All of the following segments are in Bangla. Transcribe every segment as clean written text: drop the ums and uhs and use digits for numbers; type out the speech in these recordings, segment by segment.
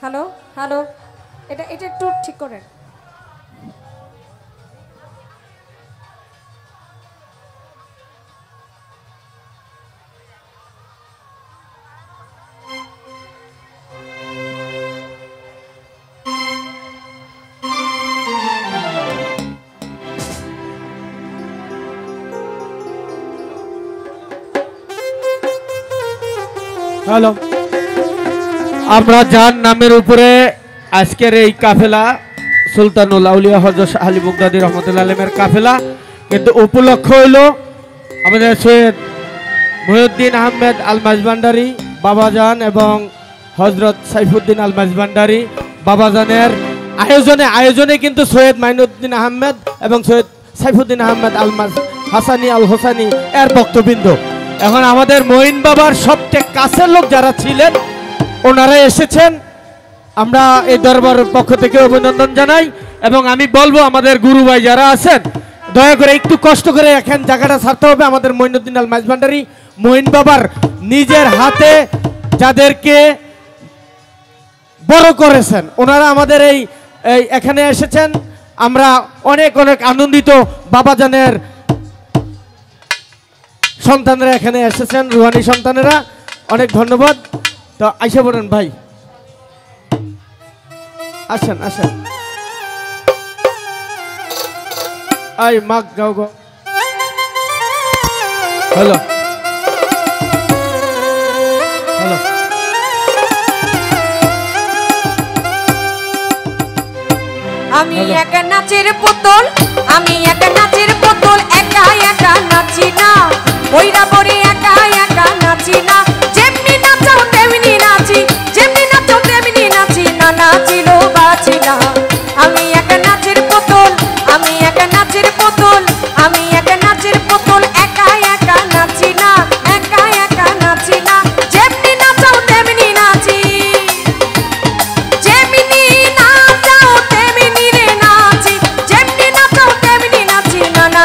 হ্যালো হ্যালো, এটা এটা একটু ঠিক করেন। হ্যালো, আমরা যার নামের উপরে আজকের এই কাফেলা সুলতানুল আউলিয়া হযরত শাহ আলী বাগদাদী রহমাতুল্লাহ আলাইহির কাফেলা, কিন্তু উপলক্ষ হইল আমাদের সৈয়দ মহিউদ্দিন আহমেদ আল মাঝভান্ডারী বাবাজান এবং হযরত সাইফুদ্দিন আল মাঝভান্ডারী বাবাজানের আয়োজনে কিন্তু সৈয়দ মাইনুদ্দিন আহমেদ এবং সৈয়দ সাইফুদ্দিন আহমেদ আল হাসানি আল হোসানি এর বক্তবৃন্দ। এখন আমাদের মঈন বাবার সবচেয়ে কাছের লোক যারা ছিলেন ওনারা এসেছেন, আমরা এই দরবারের পক্ষ থেকে অভিনন্দন জানাই। এবং আমি বলবো আমাদের গুরু ভাই যারা আছেন দয়া করে একটু কষ্ট করে এখন জায়গাটা ছাড়তে হবে। আমাদের মঈনুদ্দিন আল মাঝভান্ডারী মঈন বাবার নিজের হাতে যাদেরকে বড় করেছেন ওনারা আমাদের এই এখানে এসেছেন, আমরা অনেক অনেক আনন্দিত। বাবাজানের সন্তানরা এখানে এসেছেন, রুহানি সন্তানেরা, অনেক ধন্যবাদ। তো আইসা বলেন ভাই, আসেন আসেন। আই মাগ গাও গো। হ্যালো হ্যালো, আমি একা নাচের পুতুল, আমি একা নাচের পুতুল, একা একা নাচি না, ওইরা পরে একা একা নাচি না, যেমনি নাচাও তেমনি নাচি, যেমনি নাচাও তেমনি নাচি, না নাচিলো বাঁচি না। আমি একা নাচের পুতুল, আমি একা নাচের পুতুল, আমি একা নাচের পুতুল, একা একা নাচি না, একা একা নাচি না, যেমনি নাচাও তেমনি নাচি, যেমনি নাচাও তেমনি রে নাচি, যেমনি নাচাও তেমনি নাচি, না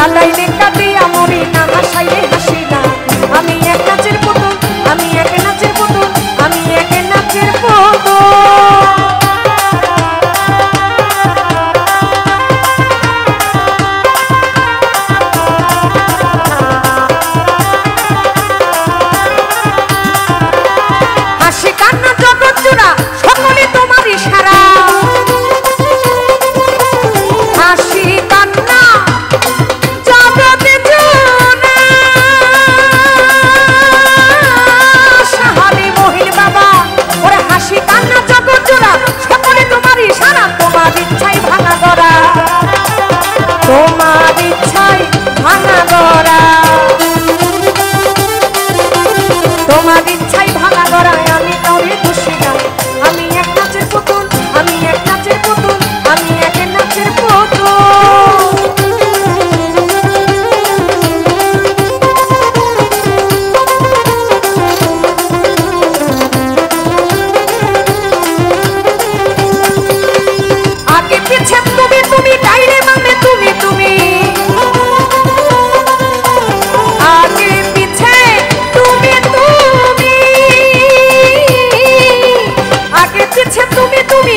কাটাইলে কাটিয়া মরি না, হাসাইলে হাসি না। আমি এক নাচের পুতুল, আমি এক নাচের পুতুল, আমি এক নাচের পুতুল। হাসি কান্না জগৎ জোড়া সকলে তোমার ইশারা, হাসি কান্না জগৎ জোড়া। সাহাবী মহিল বাবা ওরে হাসি কান্না জগৎ জোড়া সকলে তোমার ইশারা। তোমার ইচ্ছাই ভাঙা গড়া, তোমার ইচ্ছাই ভাঙা গড়া, তোমার ইচ্ছাই ভাঙা গড়ায় আমি কাউরে খুশি না। আমি এক নাচের পুতুল, আমি এক নাচের পুতুল, আমি এক নাচের পুতুল। আগে পিছে তুমি তুমি, ডাইরে মানে তুমি তুমি, আগে পিছে তুমি তুমি, আগে পিছে তুমি তুমি,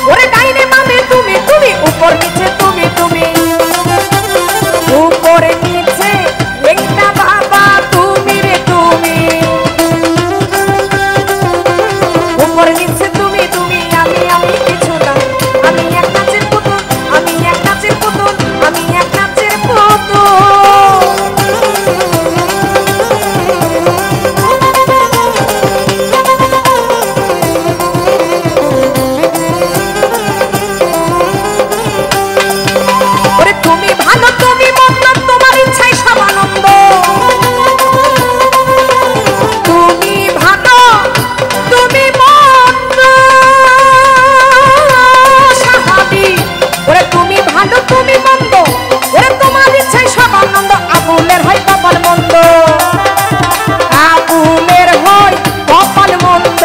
ওরে ডাইনে মানে তুমি তুমি, উপর নিচে তুমি তুমি, উপরে নিচে একটা বাবা তুমি রে তুমি, উপর নিচে তুমি তুমি, আমি আমি কিছু না। আমি এক নাচের পুতুল, আমি এক নাচের পুতুল, আমি এক নাচের পুতুল। ওরে তুমি ভালো তুমি মন্দ, তোমার ইচ্ছাই সব আনন্দ। তুমি ভালো তুমি মন্দ, সাহাবী ওরে তুমি ভালো তুমি মন্দ, ওরে তোমার ইচ্ছাই সব আনন্দ। আবুলের হয় কপাল মন্দ, আবুলের হয় কপাল মন্দ,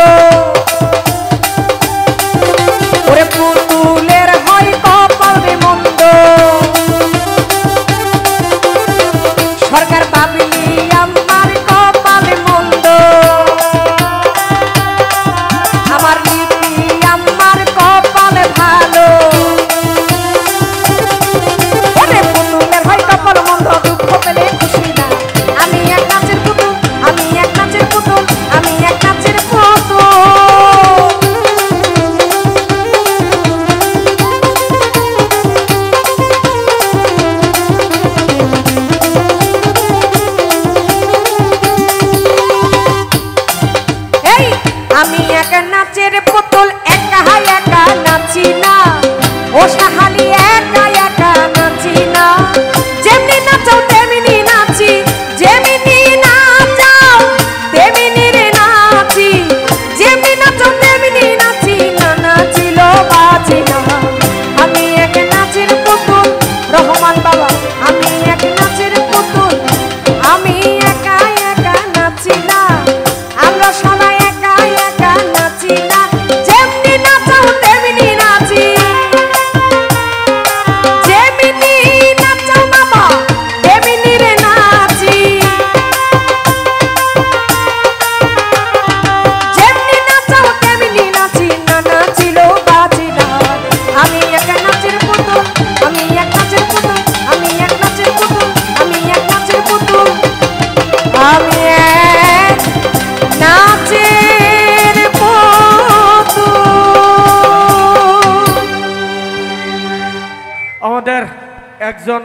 ওরে পুতুলের হয় কপাল রে মন্দ। সরকার বাবলি আমার কপাল মন্দ, আমার লিপি আমার কপাল ভালো। ওরে পুতুলের হয় কপাল মন্দ, দুঃখ পেলে খুশি না। আমি এক নাচের পুতুল, আমি এক নাচের পুতুল, আমি এক নাচের পুতুল। এই আমি এক নাচের পুতুল, একা একা নাচি না। ও সাহালি একা একা নাচি না, যেমনি নাচাও তেমনি নাচি, যেমনি নাচাও তেমনি রে নাচি, যেমনি নাচাও তেমনি নাচি, না নাচিল বাঁচি না। আমি এক নাচের পুতুল, রহমান বাবা আমি এক নাচের পুতুল, আমি একা একা নাচি না। আমরা সবাই একা একা নাচি না, যেমনি নাচাও তেমনি নাচি, যেমনি নাচাও বাবা তেমনি রে নাচি, যেমনি নাচাও তেমনি নাচি, না নাচিল বাঁচি না। আমি এক নাচের পুতুল, আমি এক নাচের পুতুল, আমি এক নাচের পুতুল, আমি এক নাচের পুতুল, আমি এক নাচের পুতুল। আমাদের একজন